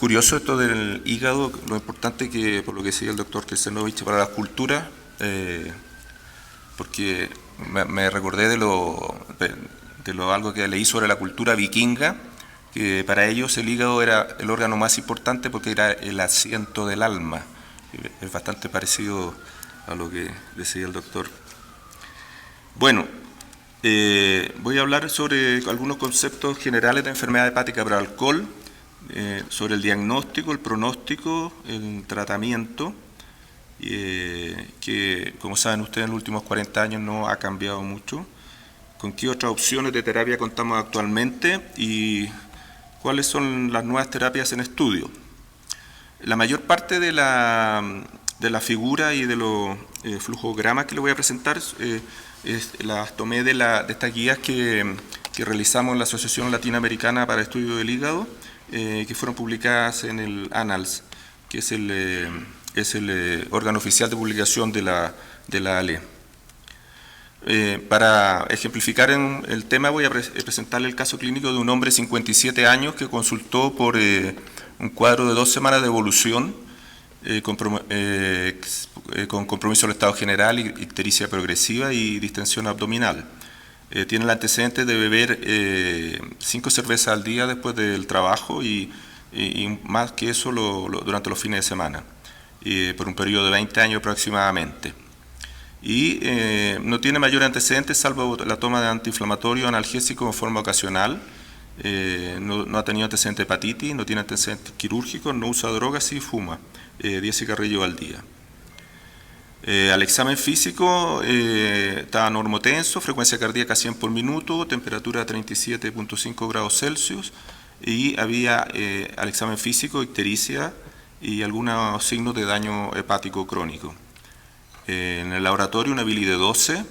curioso esto del hígado, lo importante que, por lo que decía el doctor Krzenovich, para la cultura, porque me recordé de lo algo que leí sobre la cultura vikinga, que para ellos el hígado era el órgano más importante porque era el asiento del alma. Es bastante parecido a lo que decía el doctor. Bueno, voy a hablar sobre algunos conceptos generales de enfermedad hepática por alcohol, sobre el diagnóstico, el pronóstico, el tratamiento, que como saben ustedes en los últimos 40 años no ha cambiado mucho, con qué otras opciones de terapia contamos actualmente y cuáles son las nuevas terapias en estudio. La mayor parte de la figura y de los flujogramas que les voy a presentar las tomé de estas guías que realizamos en la Asociación Latinoamericana para el Estudio del Hígado, que fueron publicadas en el Annals, que es el órgano oficial de publicación de la ALE. Para ejemplificar el tema voy a presentarle el caso clínico de un hombre de 57 años que consultó por un cuadro de 2 semanas de evolución con compromiso del estado general, ictericia progresiva y distensión abdominal. Tiene el antecedente de beber 5 cervezas al día después del trabajo y más que eso durante los fines de semana, por un periodo de 20 años aproximadamente. Y no tiene mayor antecedente salvo la toma de antiinflamatorio analgésico en forma ocasional. No ha tenido antecedente de hepatitis, no tiene antecedentes quirúrgicos, no usa drogas y fuma 10 cigarrillos al día. Al examen físico estaba normotenso, frecuencia cardíaca 100 por minuto, temperatura 37.5 grados Celsius y había al examen físico ictericia y algunos signos de daño hepático crónico. En el laboratorio una bili de 12,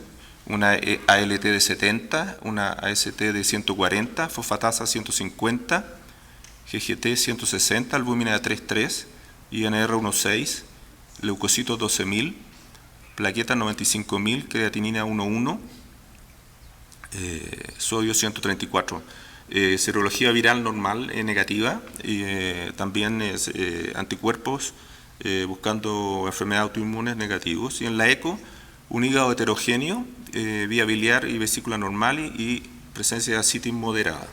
una ALT de 70, una AST de 140, fosfatasa 150, GGT 160, albúmina de 3,3, INR 1,6, leucocitos 12.000, plaquetas 95.000, creatinina 1,1, sodio 134. Serología viral normal negativa, también anticuerpos buscando enfermedades autoinmunes negativos. Y en la ECO, un hígado heterogéneo, vía biliar y vesícula normal y presencia de ascitis moderada.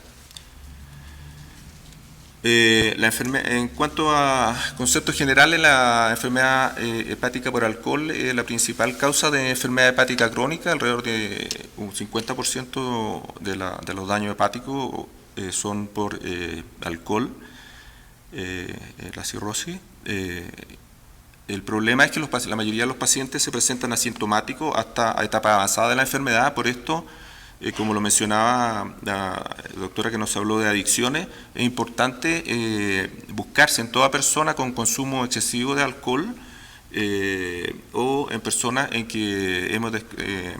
En cuanto a conceptos generales, la enfermedad hepática por alcohol es la principal causa de enfermedad hepática crónica. Alrededor de un 50% de los daños hepáticos son por alcohol, la cirrosis. El problema es que la mayoría de los pacientes se presentan asintomáticos hasta a etapa avanzada de la enfermedad. Por esto, como lo mencionaba la doctora que nos habló de adicciones, es importante buscarse en toda persona con consumo excesivo de alcohol o en personas en que hemos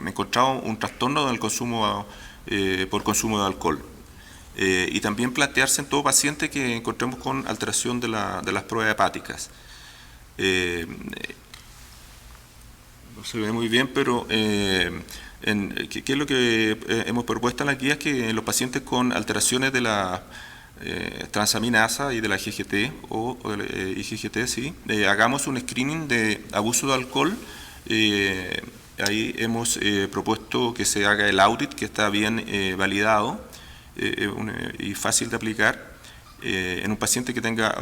encontrado un trastorno del consumo por consumo de alcohol. Y también plantearse en todo paciente que encontremos con alteración de las pruebas hepáticas. No se ve muy bien, pero ¿qué es lo que hemos propuesto en la guía? Es que en los pacientes con alteraciones de la transaminasa y de la GGT o IgGT, sí, hagamos un screening de abuso de alcohol. Ahí hemos propuesto que se haga el audit, que está bien validado y fácil de aplicar. En un paciente que tenga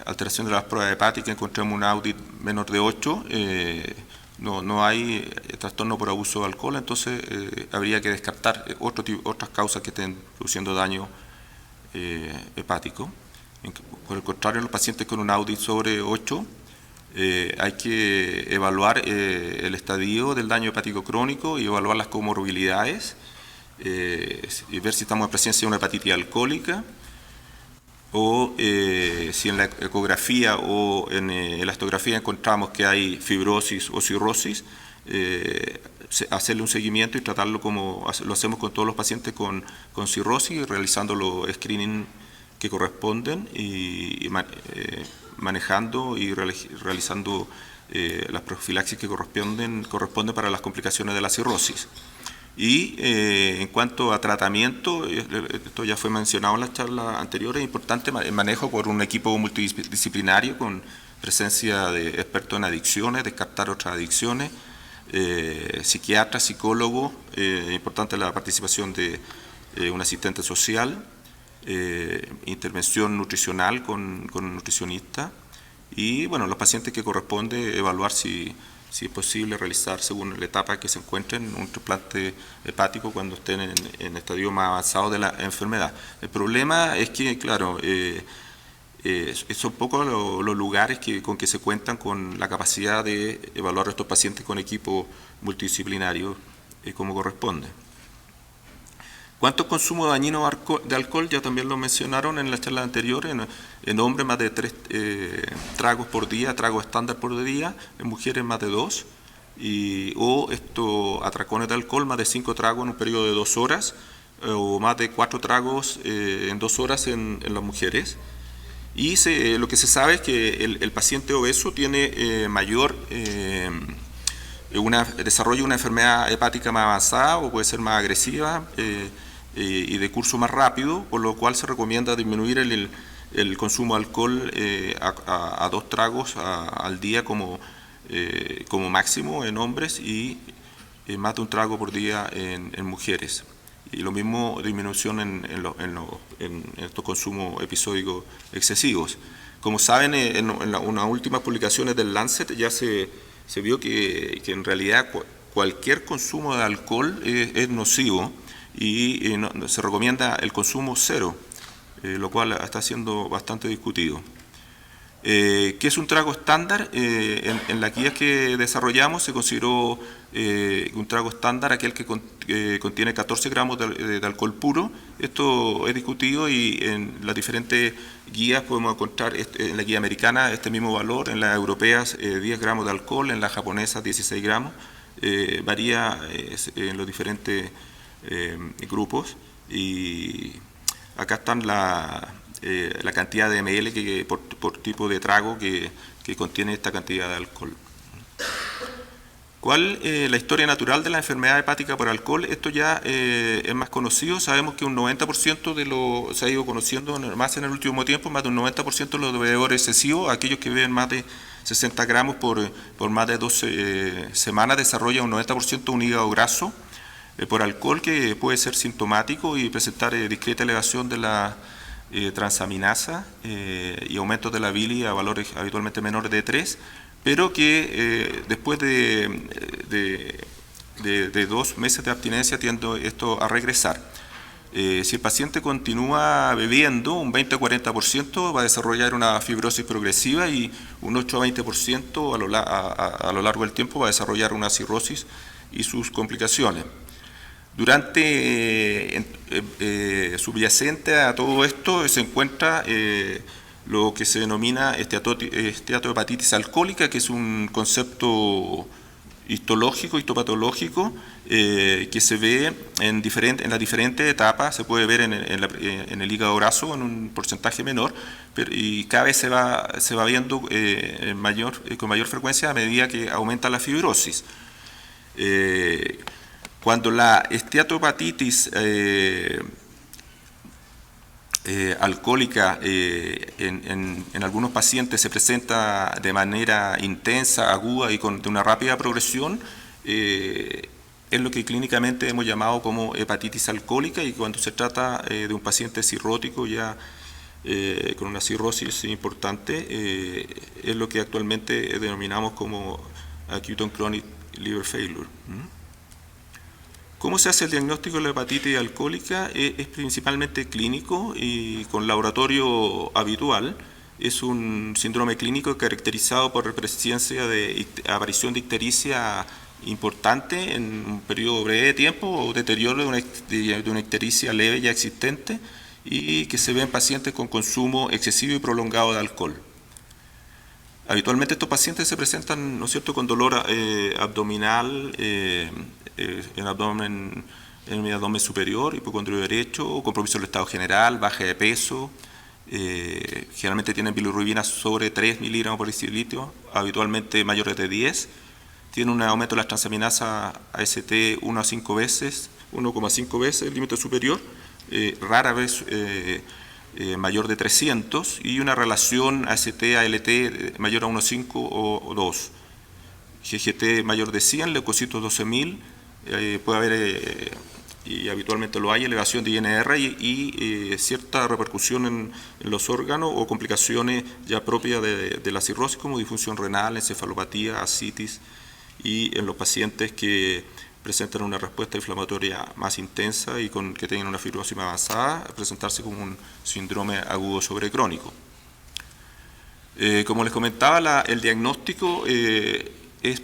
alteración de las pruebas hepáticas, encontramos un audit menor de 8, no hay trastorno por abuso de alcohol, entonces habría que descartar otras causas que estén produciendo daño hepático. Por el contrario, en los pacientes con un audit sobre 8, hay que evaluar el estadio del daño hepático crónico y evaluar las comorbilidades y ver si estamos en presencia de una hepatitis alcohólica o si en la ecografía o en la histografía encontramos que hay fibrosis o cirrosis, hacerle un seguimiento y tratarlo como lo hacemos con todos los pacientes con cirrosis, realizando los screening que corresponden y manejando y realizando las profilaxis que corresponden para las complicaciones de la cirrosis. Y en cuanto a tratamiento, esto ya fue mencionado en la charla anterior, es importante el manejo por un equipo multidisciplinario con presencia de expertos en adicciones, descartar otras adicciones, psiquiatras, psicólogos, importante la participación de un asistente social, intervención nutricional con un nutricionista y bueno, los pacientes que corresponde evaluar si es posible realizar según la etapa que se encuentren un trasplante hepático cuando estén en estadio más avanzado de la enfermedad. El problema es que, claro, son pocos los lugares con que se cuentan con la capacidad de evaluar a estos pacientes con equipo multidisciplinario como corresponde. ¿Cuánto consumo dañino de alcohol? Ya también lo mencionaron en la charla anterior. En hombres más de 3 tragos por día, tragos estándar por día. En mujeres más de 2. O atracones de alcohol, más de 5 tragos en un periodo de 2 horas. O más de 4 tragos en 2 horas en las mujeres. Y lo que se sabe es que el paciente obeso tiene desarrolla una enfermedad hepática más avanzada o puede ser más agresiva y de curso más rápido, por lo cual se recomienda disminuir el consumo de alcohol a 2 tragos al día como máximo en hombres y más de 1 trago por día en mujeres. Y lo mismo disminución en estos consumos episódicos excesivos. Como saben, en unas últimas publicaciones del Lancet ya se vio que en realidad cualquier consumo de alcohol es nocivo y se recomienda el consumo cero, lo cual está siendo bastante discutido. ¿Qué es un trago estándar? En las guías que desarrollamos se consideró un trago estándar aquel que contiene 14 gramos de alcohol puro. Esto es discutido y en las diferentes guías podemos encontrar en la guía americana este mismo valor, en las europeas 10 gramos de alcohol, en las japonesas 16 gramos. Varía en los diferentes grupos y acá están la cantidad de ml por tipo de trago que contiene esta cantidad de alcohol. ¿Cuál la historia natural de la enfermedad hepática por alcohol? Esto ya es más conocido. Sabemos que un 90% se ha ido conociendo más en el último tiempo, más de un 90% de los bebedores excesivos, aquellos que beben más de 60 gramos por más de 12 semanas, desarrollan un 90% un hígado graso por alcohol que puede ser sintomático y presentar discreta elevación de la transaminasa y aumentos de la bilis a valores habitualmente menores de 3, pero que después de 2 meses de abstinencia tiende esto a regresar. Si el paciente continúa bebiendo, un 20-40% va a desarrollar una fibrosis progresiva y un 8-20% a lo largo del tiempo va a desarrollar una cirrosis y sus complicaciones. Subyacente a todo esto se encuentra lo que se denomina esteatohepatitis alcohólica, que es un concepto histopatológico que se ve en las diferentes etapas. Se puede ver en el hígado graso en un porcentaje menor, y cada vez se va viendo con mayor frecuencia a medida que aumenta la fibrosis. Cuando la esteatohepatitis alcohólica en algunos pacientes se presenta de manera intensa, aguda y de una rápida progresión, es lo que clínicamente hemos llamado como hepatitis alcohólica, y cuando se trata de un paciente cirrótico ya con una cirrosis importante, es lo que actualmente denominamos como acute on chronic liver failure. ¿Cómo se hace el diagnóstico de la hepatitis alcohólica? Es principalmente clínico y con laboratorio habitual. Es un síndrome clínico caracterizado por presencia de aparición de ictericia importante en un periodo breve de tiempo o deterioro de una ictericia leve ya existente y que se ve en pacientes con consumo excesivo y prolongado de alcohol. Habitualmente estos pacientes se presentan, ¿no es cierto?, con dolor abdominal, en el abdomen superior, hipocondrio derecho, compromiso del estado general, baja de peso, generalmente tienen bilirrubina sobre 3 miligramos por decilitro, habitualmente mayores de 10, tiene un aumento de las transaminasas AST 1,5 veces el límite superior, rara vez mayor de 300, y una relación AST-ALT mayor a 1,5 o 2. GGT mayor de 100, leucocitos 12.000, puede haber, y habitualmente lo hay, elevación de INR y cierta repercusión en los órganos o complicaciones ya propias de la cirrosis, como disfunción renal, encefalopatía, ascitis, y en los pacientes que presentan una respuesta inflamatoria más intensa y que tengan una fibrosis más avanzada, presentarse como un síndrome agudo sobrecrónico. Como les comentaba, el diagnóstico es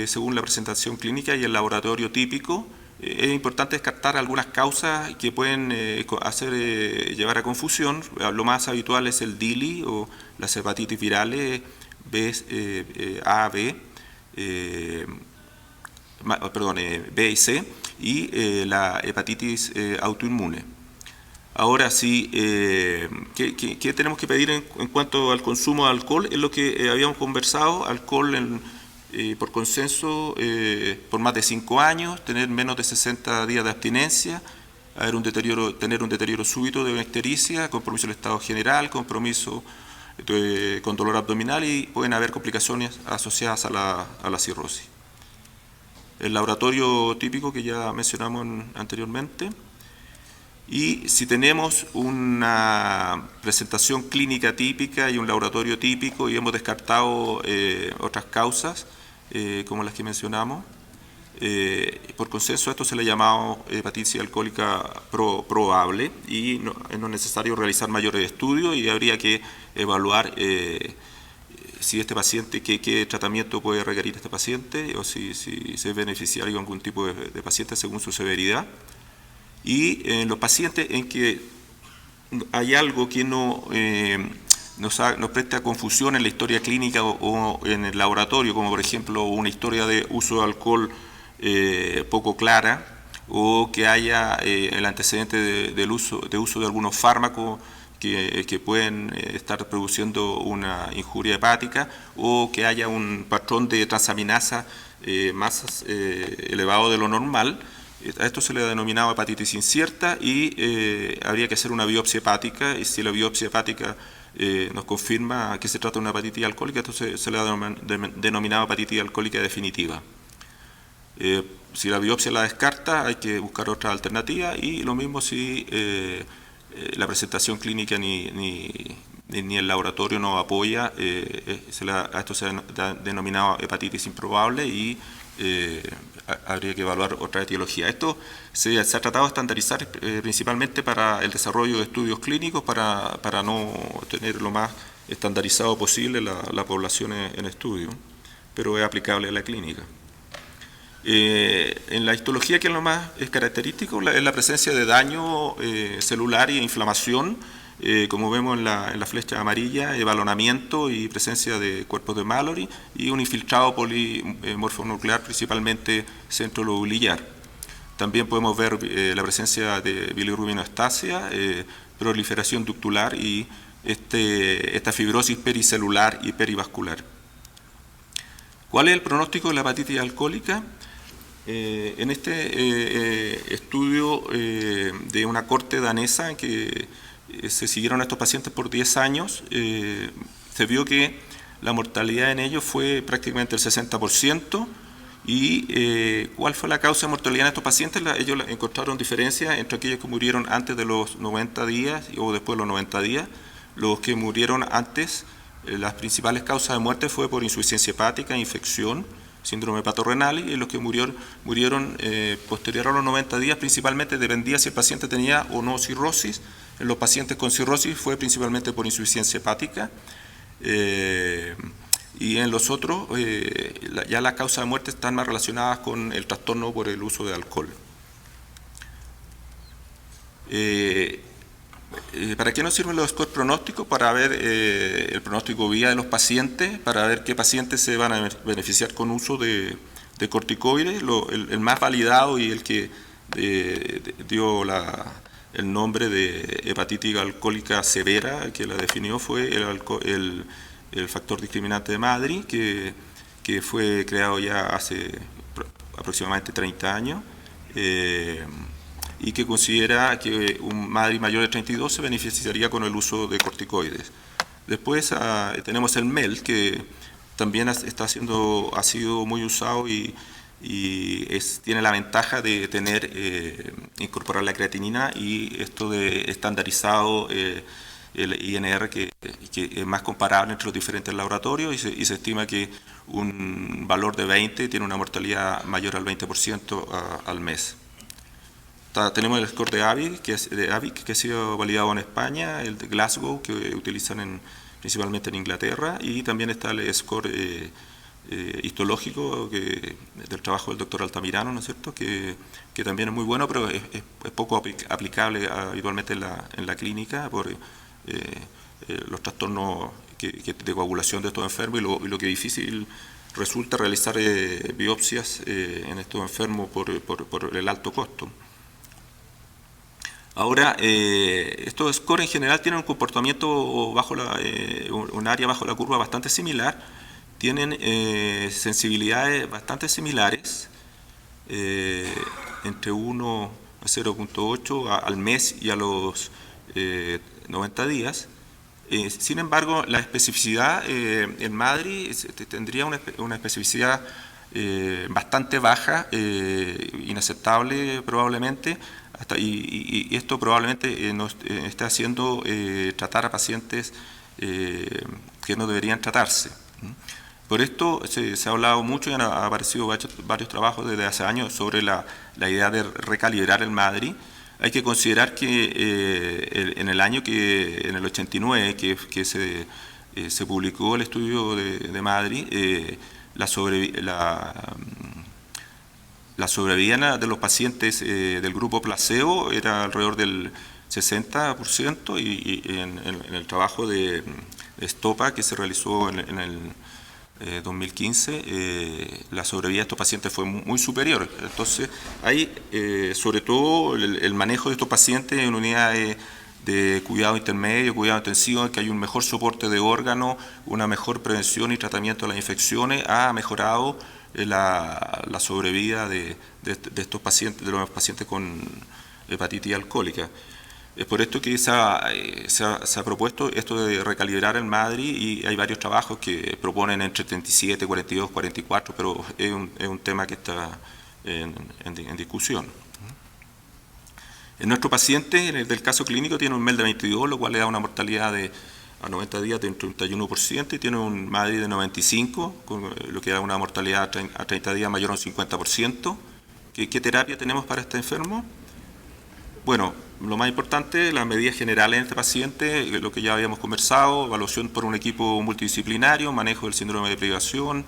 según la presentación clínica y el laboratorio típico. Es importante descartar algunas causas que pueden llevar a confusión. Lo más habitual es el DILI o las hepatitis virales A, B, B y C, y la hepatitis autoinmune. Ahora sí, ¿qué tenemos que pedir en cuanto al consumo de alcohol? Es lo que habíamos conversado: alcohol por consenso por más de 5 años, tener menos de 60 días de abstinencia, tener un deterioro súbito de una ictericia, compromiso del estado general, compromiso con dolor abdominal, y pueden haber complicaciones asociadas a la cirrosis. El laboratorio típico que ya mencionamos anteriormente. Y si tenemos una presentación clínica típica y un laboratorio típico y hemos descartado otras causas, como las que mencionamos, por consenso esto se le ha llamado hepatitis alcohólica probable, y no es necesario realizar mayores estudios, y habría que evaluar si este paciente, qué tratamiento puede requerir este paciente, o si es beneficiario algún tipo de paciente según su severidad. Y en los pacientes en que hay algo que nos presta confusión en la historia clínica o en el laboratorio, como por ejemplo una historia de uso de alcohol poco clara, o que haya el antecedente de uso de algunos fármacos que pueden estar produciendo una injuria hepática, o que haya un patrón de transaminasa más elevado de lo normal, a esto se le ha denominado hepatitis incierta, y habría que hacer una biopsia hepática, y si la biopsia hepática nos confirma que se trata de una hepatitis alcohólica, entonces se le ha denominado hepatitis alcohólica definitiva. Si la biopsia la descarta, hay que buscar otra alternativa, y lo mismo si la presentación clínica ni el laboratorio no apoya, a esto se ha denominado hepatitis improbable, y habría que evaluar otra etiología. Esto se ha tratado de estandarizar principalmente para el desarrollo de estudios clínicos, para no tener lo más estandarizado posible la población en estudio, pero es aplicable a la clínica. En la histología, que es lo más característico, es la presencia de daño celular y inflamación, como vemos en la flecha amarilla, evalonamiento y presencia de cuerpos de Mallory, y un infiltrado polimorfonuclear, principalmente centrolobulillar. También podemos ver la presencia de bilirrubinoestasia, proliferación ductular y esta fibrosis pericelular y perivascular. ¿Cuál es el pronóstico de la hepatitis alcohólica? En este estudio de una corte danesa en que se siguieron a estos pacientes por 10 años, se vio que la mortalidad en ellos fue prácticamente el 60%. ¿Y cuál fue la causa de mortalidad en estos pacientes? Ellos encontraron diferencias entre aquellos que murieron antes de los 90 días o después de los 90 días. Los que murieron antes, las principales causas de muerte fue por insuficiencia hepática, infección, síndrome hepatorenal, y los que murieron posterior a los 90 días principalmente dependía si el paciente tenía o no cirrosis. En los pacientes con cirrosis fue principalmente por insuficiencia hepática, y en los otros ya las causas de muerte están más relacionadas con el trastorno por el uso de alcohol. ¿Para qué nos sirven los scores pronósticos? Para ver el pronóstico vía de los pacientes, para ver qué pacientes se van a beneficiar con uso de corticoides. El más validado y el que dio el nombre de hepatitis alcohólica severa, que la definió, fue el factor discriminante de Madrid, que que fue creado ya hace aproximadamente 30 años, y que considera que un MADRI mayor de 32 se beneficiaría con el uso de corticoides. Después tenemos el MEL, que también ha sido muy usado y tiene la ventaja de incorporar la creatinina y esto de estandarizado el INR que es más comparable entre los diferentes laboratorios y se estima que un valor de 20 tiene una mortalidad mayor al 20% al mes. Tenemos el score de AVIC, que ha sido validado en España, el de Glasgow, que utilizan principalmente en Inglaterra, y también está el score histológico del trabajo del doctor Altamirano, ¿no es cierto?, que también es muy bueno, pero es poco aplicable habitualmente en la clínica por los trastornos de coagulación de estos enfermos y lo que difícil resulta realizar biopsias en estos enfermos por el alto costo. Ahora, estos scores en general tienen un comportamiento un área bajo la curva bastante similar, tienen sensibilidades bastante similares, entre 1 a 0.8 al mes y a los 90 días. Sin embargo, la especificidad en MADRI tendría una especificidad bastante baja, inaceptable probablemente, y esto probablemente nos esté haciendo tratar a pacientes que no deberían tratarse. Por esto se ha hablado mucho y han aparecido varios trabajos desde hace años sobre la idea de recalibrar el MADRI. Hay que considerar que en el 89, que se publicó el estudio de MADRI, la sobrevida de los pacientes del grupo placebo era alrededor del 60%, y en el trabajo de Stopa que se realizó en el 2015, la sobrevida de estos pacientes fue muy superior. Entonces, hay sobre todo el manejo de estos pacientes en unidades de cuidado intermedio, cuidado intensivo, en que hay un mejor soporte de órganos, una mejor prevención y tratamiento de las infecciones, ha mejorado la sobrevida de estos pacientes, de los pacientes con hepatitis alcohólica. Es por esto que se ha propuesto esto de recalibrar el MADRI, y hay varios trabajos que proponen entre 37, 42, 44, pero es un tema que está en discusión. En nuestro paciente, en el caso clínico, tiene un MEL de 22, lo cual le da una mortalidad a 90 días de un 31%, y tiene un MADRI de 95, lo que da una mortalidad a 30 días mayor a un 50%. ¿Qué terapia tenemos para este enfermo? Bueno, lo más importante, las medidas generales en este paciente, lo que ya habíamos conversado: evaluación por un equipo multidisciplinario, manejo del síndrome de privación,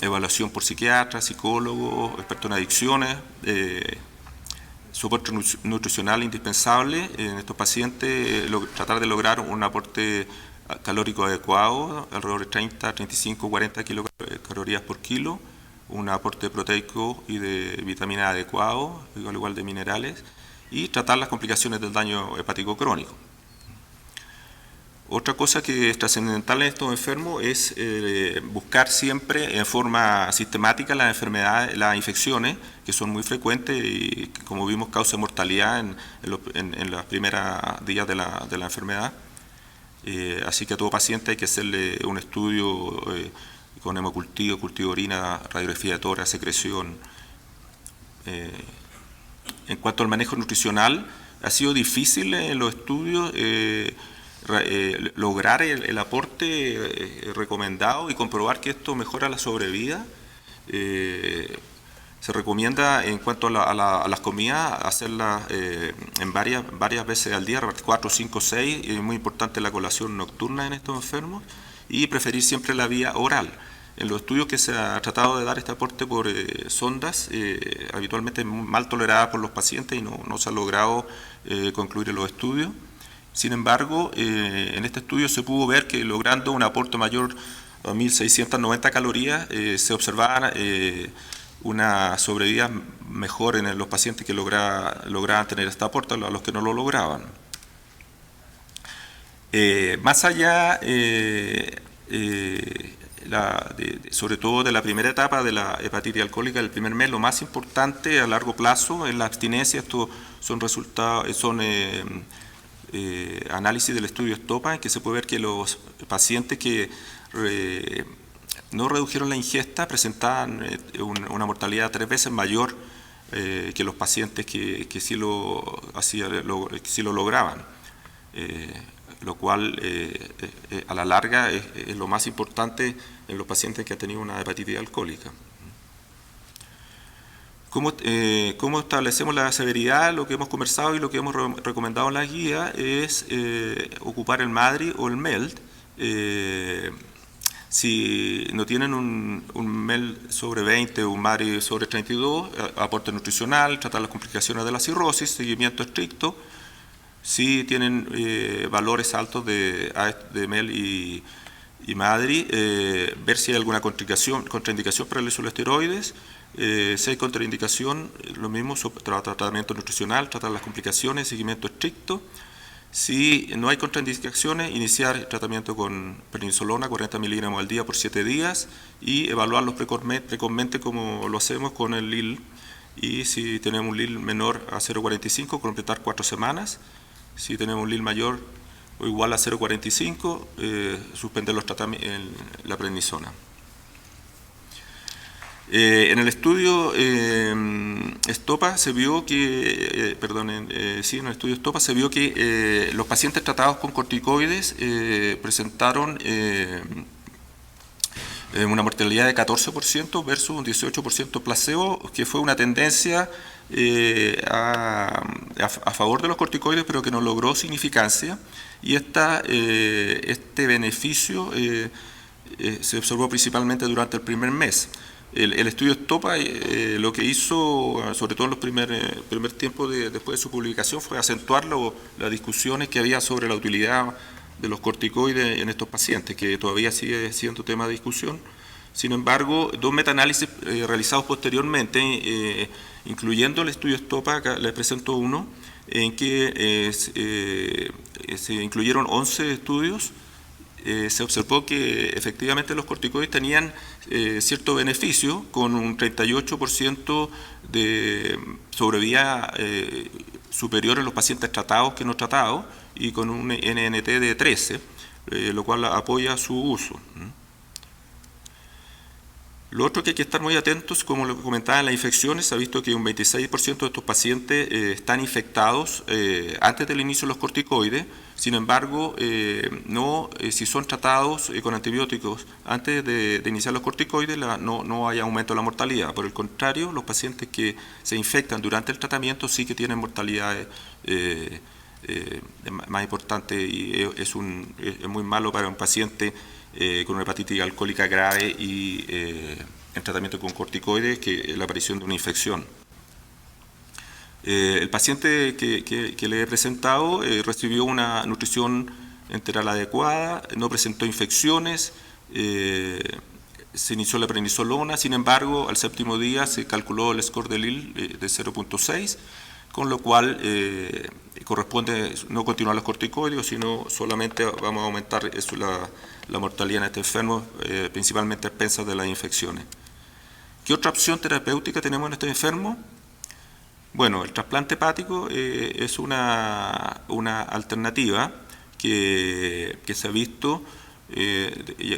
evaluación por psiquiatra, psicólogo, experto en adicciones, soporte nutricional indispensable en estos pacientes, tratar de lograr un aporte calórico adecuado, alrededor de 30, 35, 40 kilocalorías por kilo, un aporte proteico y de vitamina adecuado, al igual de minerales, y tratar las complicaciones del daño hepático crónico. Otra cosa que es trascendental en estos enfermos es buscar siempre en forma sistemática las enfermedades, las infecciones, que son muy frecuentes y que, como vimos, causan mortalidad en los primeros días de la enfermedad. Así que a todo paciente hay que hacerle un estudio con hemocultivo, cultivo de orina, radiografía de tórax, secreción. En cuanto al manejo nutricional, ha sido difícil en los estudios lograr el aporte recomendado y comprobar que esto mejora la sobrevida. Se recomienda, en cuanto a las comidas, hacerlas en varias veces al día, 4, 5, 6. Es muy importante la colación nocturna en estos enfermos, y preferir siempre la vía oral. En los estudios que se ha tratado de dar este aporte por sondas, habitualmente es mal tolerada por los pacientes y no se ha logrado concluir en los estudios. Sin embargo, en este estudio se pudo ver que, logrando un aporte mayor a 1.690 calorías, se observaba una sobrevida mejor en los pacientes que lograban tener este aporte a los que no lo lograban. Más allá, sobre todo de la primera etapa de la hepatitis alcohólica del primer mes, lo más importante a largo plazo es la abstinencia. Estos son resultados, análisis del estudio STOPA, en que se puede ver que los pacientes que no redujeron la ingesta presentaban una mortalidad 3 veces mayor que los pacientes que sí lo lograban. Lo cual a la larga es lo más importante en los pacientes que han tenido una hepatitis alcohólica. ¿Cómo establecemos la severidad? Lo que hemos conversado y lo que hemos recomendado en la guía es ocupar el MADRI o el MELD. Si no tienen un MELD sobre 20 o un MADRI sobre 32, aporte nutricional, tratar las complicaciones de la cirrosis, seguimiento estricto. Si tienen valores altos de MEL y MADRI, ver si hay alguna contraindicación para el uso de esteroides. Si hay contraindicación, lo mismo, tratamiento nutricional, tratar las complicaciones, seguimiento estricto. Si no hay contraindicaciones, iniciar tratamiento con prednisolona, 40 miligramos al día por 7 días y evaluarlos precozmente como lo hacemos con el LIL. Y si tenemos un LIL menor a 0,45, completar 4 semanas. Si tenemos un LIL mayor o igual a 0,45, suspender los tratamientos, la prednisona. En el estudio STOPA se vio que, los pacientes tratados con corticoides presentaron una mortalidad de 14% versus un 18% placebo, que fue una tendencia a favor de los corticoides, pero que no logró significancia. Y este beneficio se observó principalmente durante el primer mes. El estudio STOPA lo que hizo, sobre todo en los primer tiempo después de su publicación, fue acentuar las discusiones que había sobre la utilidad de los corticoides en estos pacientes, que todavía sigue siendo tema de discusión. Sin embargo, 2 metaanálisis realizados posteriormente, incluyendo el estudio STOPA, acá les presento uno, en que se incluyeron 11 estudios. Se observó que efectivamente los corticoides tenían cierto beneficio, con un 38% de sobrevida superior en los pacientes tratados que no tratados y con un NNT de 13, lo cual apoya su uso. Lo otro que hay que estar muy atentos, como lo comentaba en las infecciones, se ha visto que un 26% de estos pacientes están infectados antes del inicio de los corticoides. Sin embargo, si son tratados con antibióticos antes de iniciar los corticoides, no hay aumento de la mortalidad. Por el contrario, los pacientes que se infectan durante el tratamiento sí que tienen mortalidades más importantes, y es muy malo para un paciente con una hepatitis alcohólica grave y en tratamiento con corticoides, que la aparición de una infección. El paciente que le he presentado recibió una nutrición enteral adecuada, no presentó infecciones, se inició la prednisolona. Sin embargo, al 7º día se calculó el score de LIL de 0,6, con lo cual corresponde no continuar los corticoides, sino solamente vamos a aumentar la mortalidad en este enfermo, principalmente a expensas de las infecciones. ¿Qué otra opción terapéutica tenemos en este enfermo? Bueno, el trasplante hepático es una alternativa que se ha visto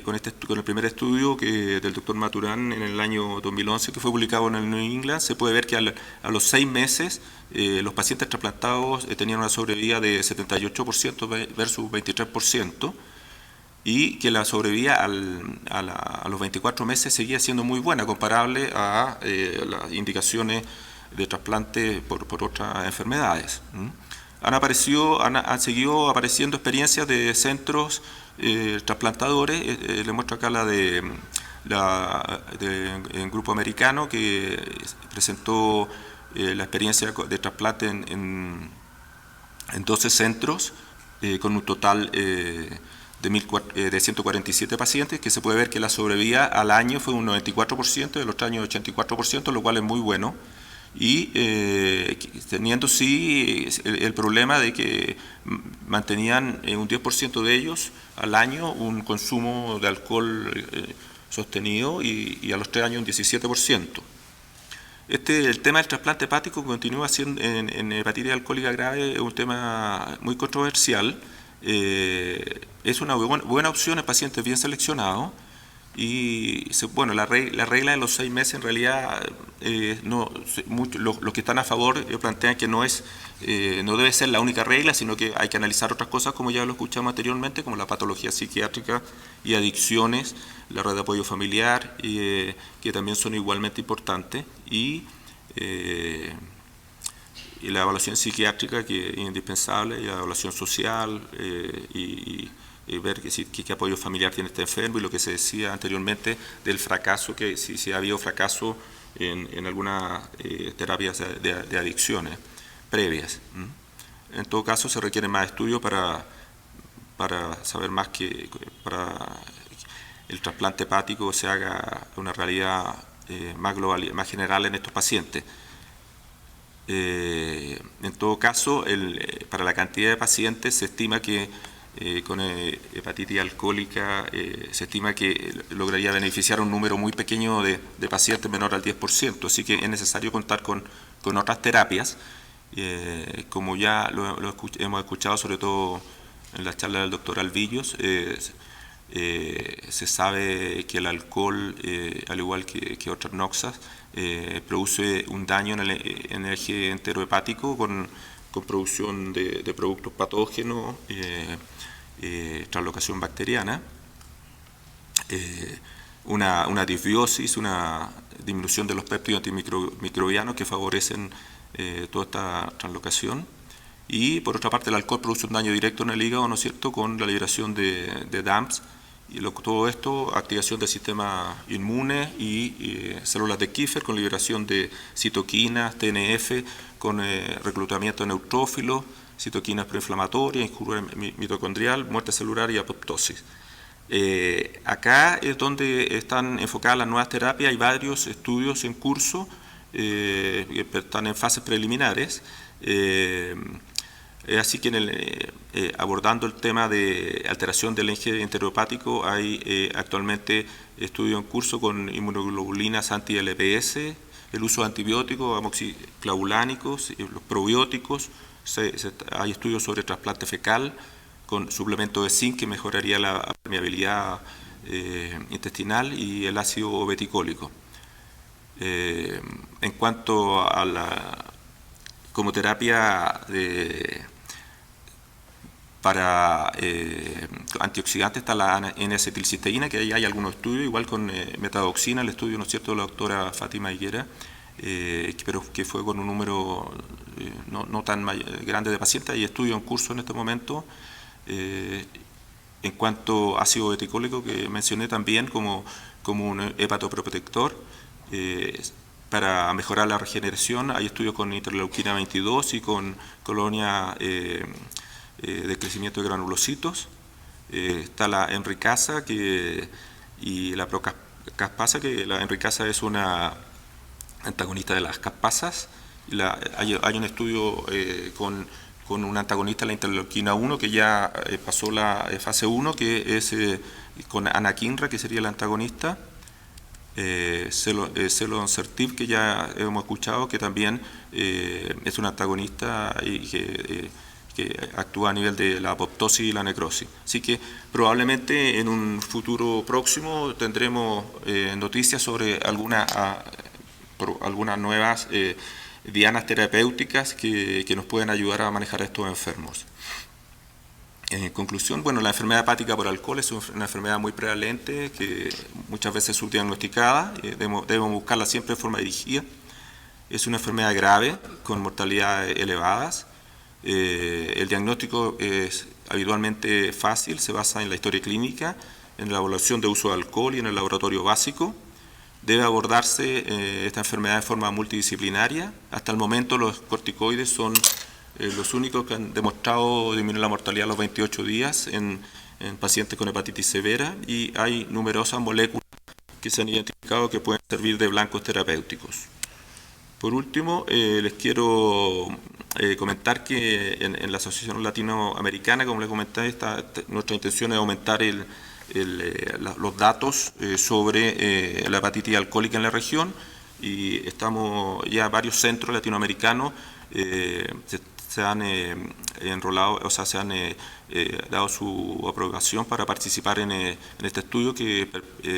con el primer estudio del doctor Maturán en el año 2011, que fue publicado en el New England. Se puede ver que a los 6 meses los pacientes trasplantados tenían una sobrevida de 78% versus 23%, y que la sobrevida a los 24 meses seguía siendo muy buena, comparable a las indicaciones de trasplante por otras enfermedades. Han seguido apareciendo experiencias de centros trasplantadores. Les muestro acá la del grupo americano, que presentó la experiencia de trasplante en 12 centros, con un total de 147 pacientes, que se puede ver que la sobrevida al año fue un 94%, del otro año 84%, lo cual es muy bueno. y teniendo sí el problema de que mantenían un 10% de ellos al año un consumo de alcohol sostenido y a los 3 años un 17%. El tema del trasplante hepático continúa siendo en hepatitis alcohólica grave un tema muy controversial. Es una buena opción en pacientes bien seleccionados y bueno, la regla de los 6 meses en realidad los que están a favor plantean que no debe ser la única regla, sino que hay que analizar otras cosas, como ya lo escuchamos anteriormente, como la patología psiquiátrica y adicciones, la red de apoyo familiar, que también son igualmente importantes, y la evaluación psiquiátrica, que es indispensable, y la evaluación social, y ver qué apoyo familiar tiene este enfermo, y lo que se decía anteriormente del fracaso, que si ha habido fracaso en algunas terapias de adicciones previas. En todo caso, se requiere más estudios para saber más para el trasplante hepático se haga una realidad más global, más general en estos pacientes. En todo caso, para la cantidad de pacientes se estima que con hepatitis alcohólica se estima que lograría beneficiar a un número muy pequeño de pacientes, menor al 10%, así que es necesario contar con otras terapias, como ya hemos escuchado sobre todo en la charla del doctor Alvillos. Se sabe que el alcohol, al igual que otras noxas, produce un daño en el eje enterohepático con producción de productos patógenos, translocación bacteriana, una disbiosis, una disminución de los péptidos antimicrobianos que favorecen toda esta translocación. Y por otra parte, el alcohol produce un daño directo en el hígado, ¿no es cierto?, con la liberación de DAMPs, y todo esto, activación del sistema inmune y células de Kiefer, con liberación de citoquinas, TNF, con reclutamiento de neutrófilos, citoquinas proinflamatorias, injuria mitocondrial, muerte celular y apoptosis. Acá es donde están enfocadas las nuevas terapias. Hay varios estudios en curso, que están en fases preliminares. Así que abordando el tema de alteración del eje enterohepático, hay actualmente estudios en curso con inmunoglobulinas anti-LPS, el uso de antibióticos, amoxiclavulánicos, los probióticos. Hay estudios sobre trasplante fecal con suplemento de zinc que mejoraría la permeabilidad intestinal, y el ácido beticólico. En cuanto a como terapia para antioxidantes está la N-acetilcisteína, que ahí hay algunos estudios, igual con metadoxina, el estudio, ¿no es cierto?, de la doctora Fátima Higuera, pero que fue con un número no tan grande de pacientes. Hay estudios en curso en este momento. En cuanto a ácido beticólico, que mencioné también como un hepatoprotector, para mejorar la regeneración, hay estudios con interleuquina 22 y con colonia de crecimiento de granulocitos. Está la enricasa y la procaspasa, que la enricasa es una antagonista de las caspasas. Hay un estudio con un antagonista de la interleuquina 1 que ya pasó la fase 1, que es con anakinra, que sería el antagonista. Celonsertib, que ya hemos escuchado, que también es un antagonista y que actúa a nivel de la apoptosis y la necrosis. Así que probablemente en un futuro próximo tendremos noticias sobre algunas nuevas dianas terapéuticas que nos pueden ayudar a manejar a estos enfermos. En conclusión, bueno, la enfermedad hepática por alcohol es una enfermedad muy prevalente, que muchas veces es subdiagnosticada. Debemos buscarla siempre de forma dirigida. Es una enfermedad grave, con mortalidades elevadas. El diagnóstico es habitualmente fácil, se basa en la historia clínica, en la evaluación de uso de alcohol y en el laboratorio básico. Debe abordarse esta enfermedad de forma multidisciplinaria. Hasta el momento los corticoides son los únicos que han demostrado disminuir la mortalidad a los 28 días en pacientes con hepatitis severa, y hay numerosas moléculas que se han identificado que pueden servir de blancos terapéuticos. Por último, les quiero comentar que en la Asociación Latinoamericana, como les comenté, nuestra intención es aumentar los datos sobre la hepatitis alcohólica en la región, y estamos ya varios centros latinoamericanos se han enrolado, o sea, se han dado su aprobación para participar en este estudio que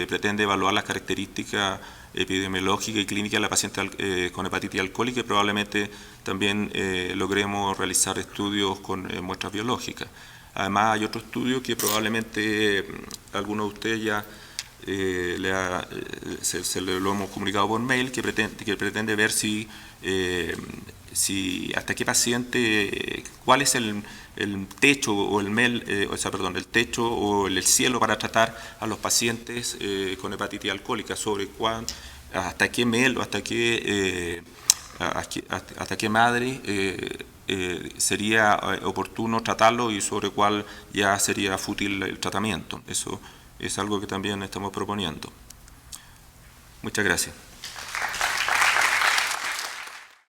pretende evaluar las características epidemiológicas y clínicas de la paciente con hepatitis alcohólica, y probablemente también logremos realizar estudios con muestras biológicas. Además, hay otro estudio que probablemente algunos de ustedes ya se lo hemos comunicado por mail, que pretende ver si hasta qué paciente, cuál es el techo o el techo o el cielo para tratar a los pacientes con hepatitis alcohólica, sobre hasta qué mel o hasta qué madre sería oportuno tratarlo, y sobre cuál ya sería fútil el tratamiento. Eso es algo que también estamos proponiendo. Muchas gracias.